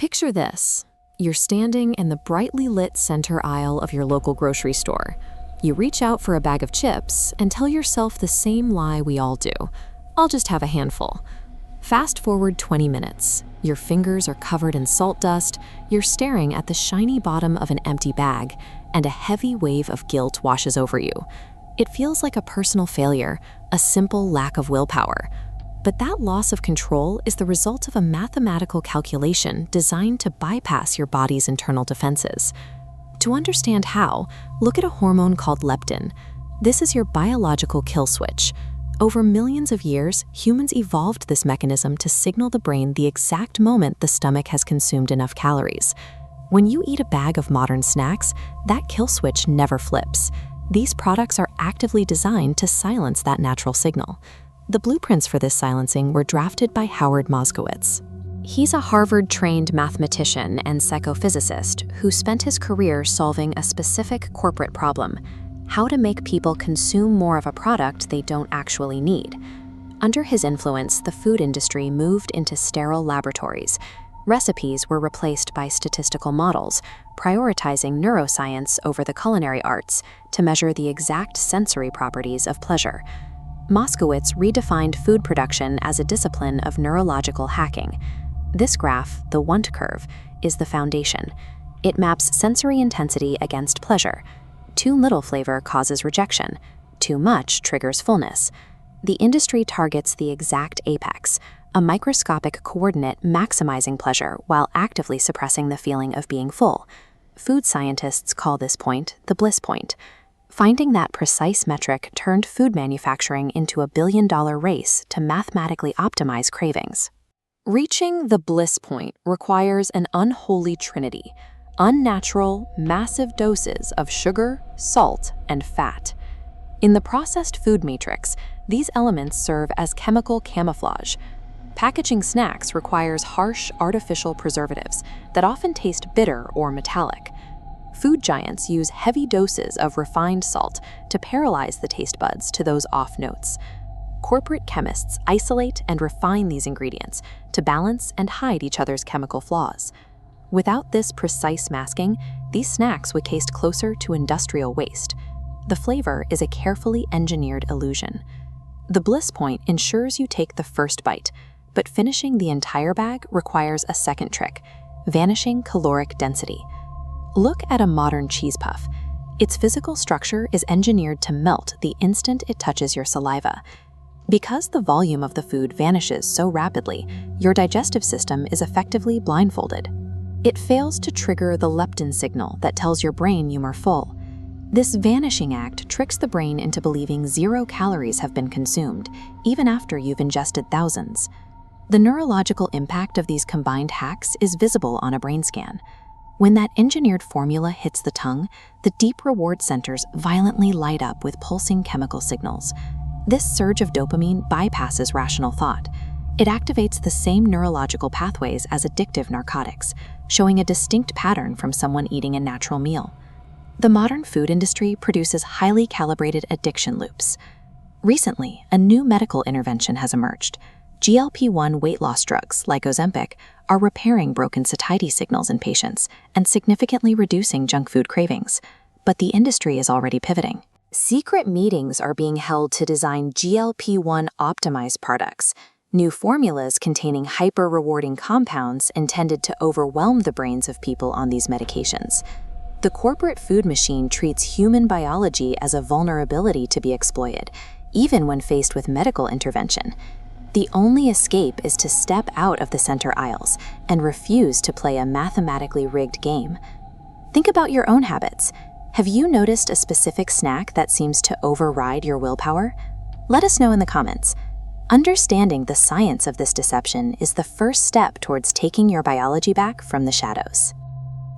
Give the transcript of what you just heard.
Picture this. You're standing in the brightly lit center aisle of your local grocery store. You reach out for a bag of chips and tell yourself the same lie we all do. I'll just have a handful. Fast forward 20 minutes. Your fingers are covered in salt dust, you're staring at the shiny bottom of an empty bag, and a heavy wave of guilt washes over you. It feels like a personal failure, a simple lack of willpower. But that loss of control is the result of a mathematical calculation designed to bypass your body's internal defenses. To understand how, look at a hormone called leptin. This is your biological kill switch. Over millions of years, humans evolved this mechanism to signal the brain the exact moment the stomach has consumed enough calories. When you eat a bag of modern snacks, that kill switch never flips. These products are actively designed to silence that natural signal. The blueprints for this silencing were drafted by Howard Moskowitz. He's a Harvard-trained mathematician and psychophysicist who spent his career solving a specific corporate problem: how to make people consume more of a product they don't actually need. Under his influence, the food industry moved into sterile laboratories. Recipes were replaced by statistical models, prioritizing neuroscience over the culinary arts to measure the exact sensory properties of pleasure. Moskowitz redefined food production as a discipline of neurological hacking. This graph, the Wundt curve, is the foundation. It maps sensory intensity against pleasure. Too little flavor causes rejection. Too much triggers fullness. The industry targets the exact apex, a microscopic coordinate maximizing pleasure while actively suppressing the feeling of being full. Food scientists call this point the Bliss Point. Finding that precise metric turned food manufacturing into a billion-dollar race to mathematically optimize cravings. Reaching the Bliss Point requires an unholy trinity: unnatural, massive doses of sugar, salt, and fat. In the processed food matrix, these elements serve as chemical camouflage. Packaging snacks requires harsh, artificial preservatives that often taste bitter or metallic. Food giants use heavy doses of refined salt to paralyze the taste buds to those off notes. Corporate chemists isolate and refine these ingredients to balance and hide each other's chemical flaws. Without this precise masking, these snacks would taste closer to industrial waste. The flavor is a carefully engineered illusion. The Bliss Point ensures you take the first bite, but finishing the entire bag requires a second trick: vanishing caloric density. Look at a modern cheese puff. Its physical structure is engineered to melt the instant it touches your saliva. Because the volume of the food vanishes so rapidly, your digestive system is effectively blindfolded. It fails to trigger the leptin signal that tells your brain you are full. This vanishing act tricks the brain into believing 0 calories have been consumed, even after you've ingested thousands. The neurological impact of these combined hacks is visible on a brain scan. When that engineered formula hits the tongue, the deep reward centers violently light up with pulsing chemical signals. This surge of dopamine bypasses rational thought. It activates the same neurological pathways as addictive narcotics, showing a distinct pattern from someone eating a natural meal. The modern food industry produces highly calibrated addiction loops. Recently, a new medical intervention has emerged. GLP-1 weight loss drugs, like Ozempic, are repairing broken satiety signals in patients and significantly reducing junk food cravings. But the industry is already pivoting. Secret meetings are being held to design GLP-1 optimized products, new formulas containing hyper-rewarding compounds intended to overwhelm the brains of people on these medications. The corporate food machine treats human biology as a vulnerability to be exploited, even when faced with medical intervention. The only escape is to step out of the center aisles and refuse to play a mathematically rigged game. Think about your own habits. Have you noticed a specific snack that seems to override your willpower? Let us know in the comments. Understanding the science of this deception is the first step towards taking your biology back from the shadows.